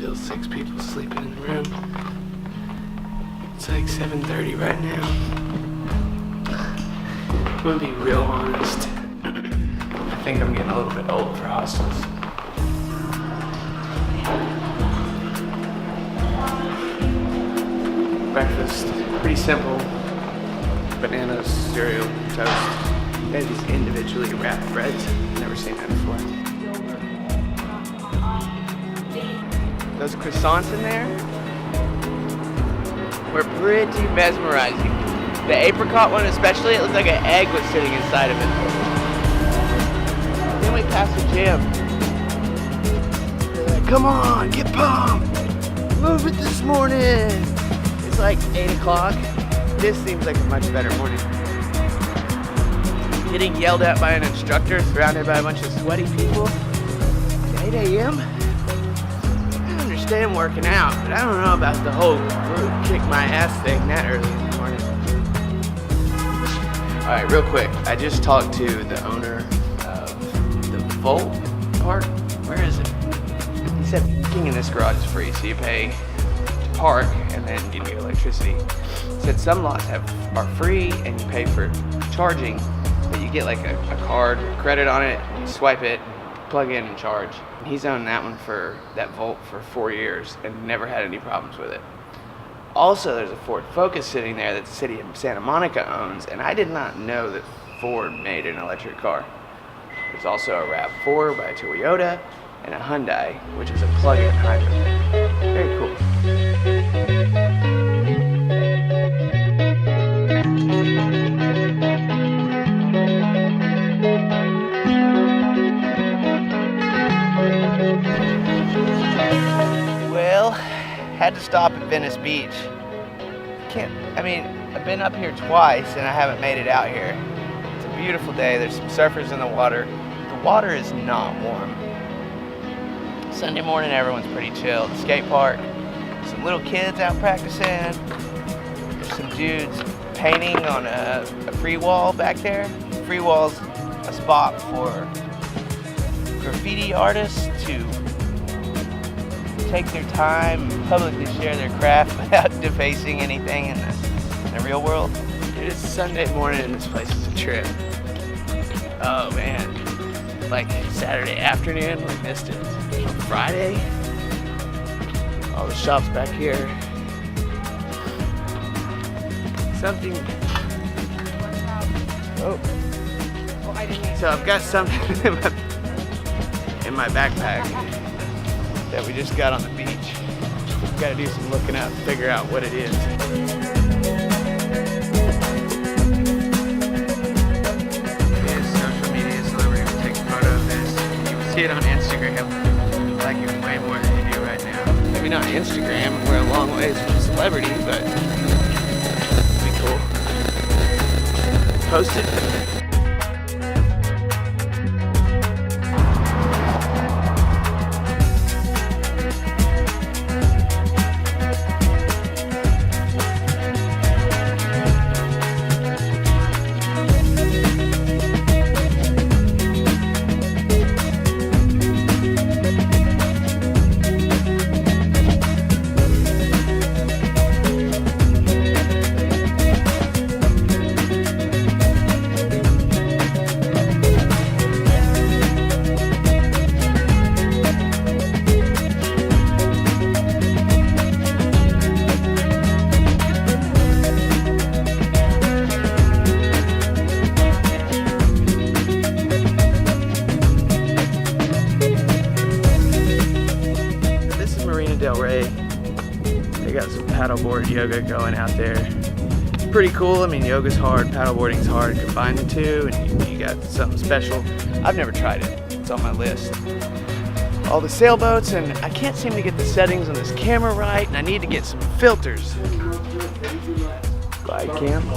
still 6 people sleeping in the room. It's like 7:30 right now. I'm gonna be real honest. I think I'm getting a little bit old for hostels. Breakfast, pretty simple. Bananas, cereal, toast. They have these individually wrapped breads. Never seen that before. Those croissants in there were pretty mesmerizing. The apricot one especially, it looked like an egg was sitting inside of it. Then we passed the gym. They're like, come on, get pumped. Move it this morning. It's like 8 o'clock. This seems like a much better morning. Getting yelled at by an instructor, surrounded by a bunch of sweaty people. At 8 a.m.? I understand working out, but I don't know about the whole kick my ass thing that early in the morning. Alright, real quick. I just talked to the owner of the Volt Park. Where is it? He said parking in this garage is free, so you pay to park and then you get electricity. He said some lots are free and you pay for charging, but you get like a card, credit on it, you swipe it, plug in and charge. And he's owned that one that Volt for 4 years and never had any problems with it. Also, there's a Ford Focus sitting there that the city of Santa Monica owns, and I did not know that Ford made an electric car. There's also a RAV4 by Toyota and a Hyundai, which is a plug-in hybrid. Very cool. Well, had to stop at Venice Beach. I've been up here twice and I haven't made it out here. It's a beautiful day. There's some surfers in the water. The water is not warm. Sunday morning, everyone's pretty chill. The skate park, some little kids out practicing. There's some dudes painting on a free wall back there. Free wall's a spot for graffiti artists to take their time and publicly share their craft without defacing anything in the real world. Dude, it's Sunday morning and this place is a trip. Oh man, like Saturday afternoon, we missed it. Friday, all the shops back here. Something. Oh, I didn't. So I've got something in my backpack that we just got on the beach. We've got to do some looking up, figure out what it is. Social media celebrity will take a photo of this. You will see it on Instagram. I like it way more than you do right now. Maybe not Instagram, we're a long ways from celebrity, but it'd be cool. Post it. Marina Del Ray. They got some paddleboard yoga going out there. It's pretty cool. I mean, yoga's hard, paddleboarding's hard. Combine the two and you got something special. I've never tried it. It's on my list. All the sailboats, and I can't seem to get the settings on this camera right, and I need to get some filters. Glide cam.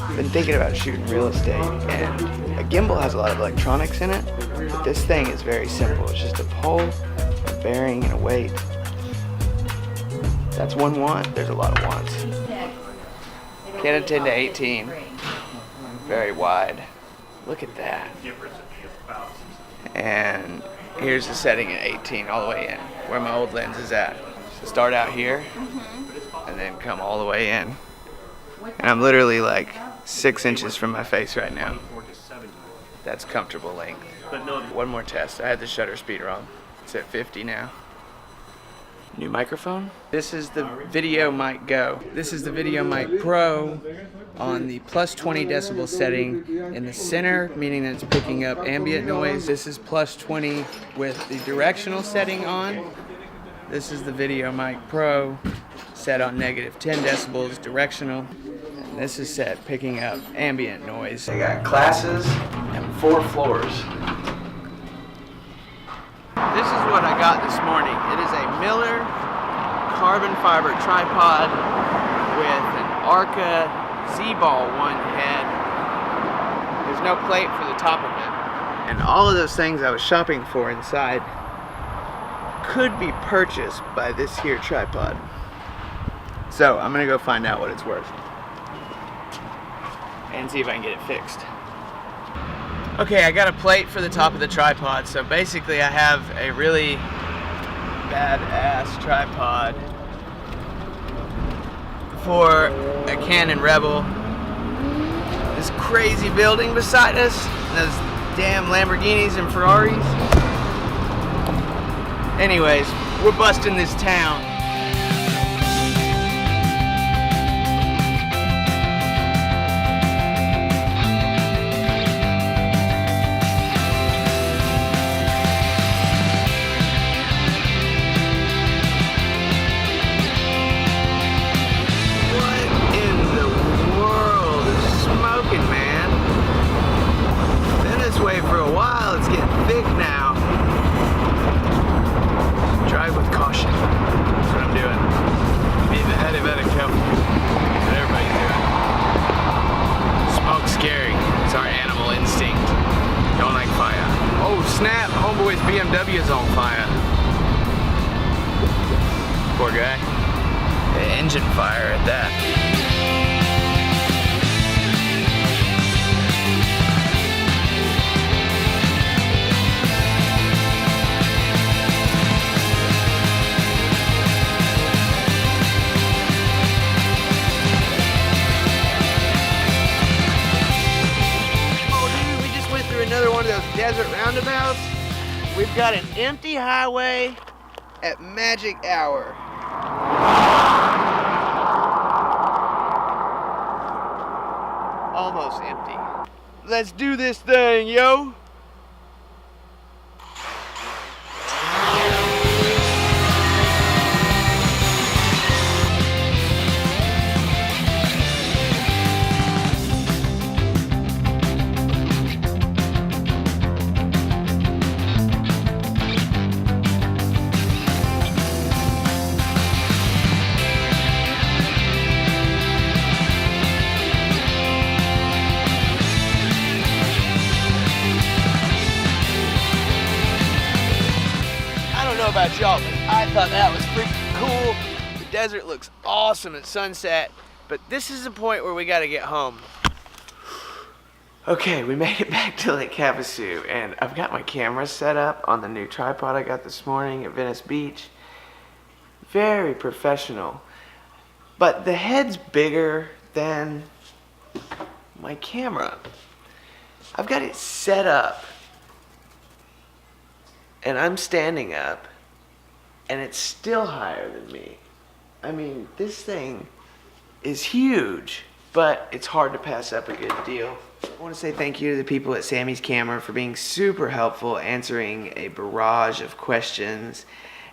I've been thinking about shooting real estate, and a gimbal has a lot of electronics in it, but this thing is very simple. It's just a pole, a bearing, and a weight. That's one want. There's a lot of wants. Canon 10 to 18. Very wide. Look at that. And here's the setting at 18 all the way in, where my old lens is at. So start out here, and then come all the way in. And I'm literally like 6 inches from my face right now. That's comfortable length. One more test. I had the shutter speed wrong. It's at 50 now. New microphone. This is the Video Mic Go. This is the Video Mic Pro on the plus 20 decibel setting in the center, meaning that it's picking up ambient noise. This is plus 20 with the directional setting on. This is the Video Mic Pro set on negative 10 decibels directional. And this is set picking up ambient noise. They got classes and 4 floors. This is what I got this morning. It is a Miller carbon fiber tripod with an Arca Z-Ball 1 head. There's no plate for the top of it. And all of those things I was shopping for inside could be purchased by this here tripod. So I'm gonna go find out what it's worth and see if I can get it fixed. Okay, I got a plate for the top of the tripod, so basically I have a really badass tripod for a Canon Rebel. This crazy building beside us, those damn Lamborghinis and Ferraris. Anyways, we're busting this town. For a while, it's getting thick now. Drive with caution. That's what I'm doing. Be very, very careful. That's what everybody's doing. Smoke's scary. It's our animal instinct. Don't like fire. Oh snap! Homeboy's BMW is on fire. Poor guy. Engine fire at that. Another one of those desert roundabouts. We've got an empty highway at magic hour. Almost empty. Let's do this thing, yo! About y'all, but I thought that was freaking cool. The desert looks awesome at sunset, but this is the point where we got to get home. Okay, we made it back to Lake Havasu, and I've got my camera set up on the new tripod I got this morning at Venice Beach. Very professional, but the head's bigger than my camera. I've got it set up, and I'm standing up, and it's still higher than me. I mean, this thing is huge, but it's hard to pass up a good deal. I want to say thank you to the people at Samy's Camera for being super helpful, answering a barrage of questions,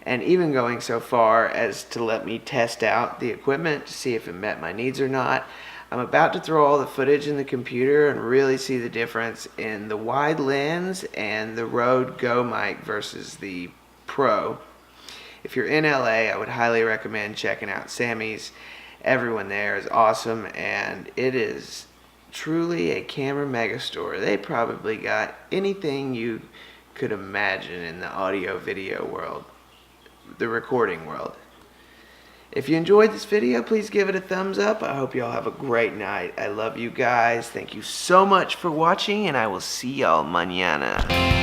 and even going so far as to let me test out the equipment to see if it met my needs or not. I'm about to throw all the footage in the computer and really see the difference in the wide lens and the Rode Go mic versus the Pro. If you're in LA, I would highly recommend checking out Samy's. Everyone there is awesome, and it is truly a camera megastore. They probably got anything you could imagine in the audio video world, the recording world. If you enjoyed this video, please give it a thumbs up. I hope y'all have a great night. I love you guys. Thank you so much for watching, and I will see y'all mañana.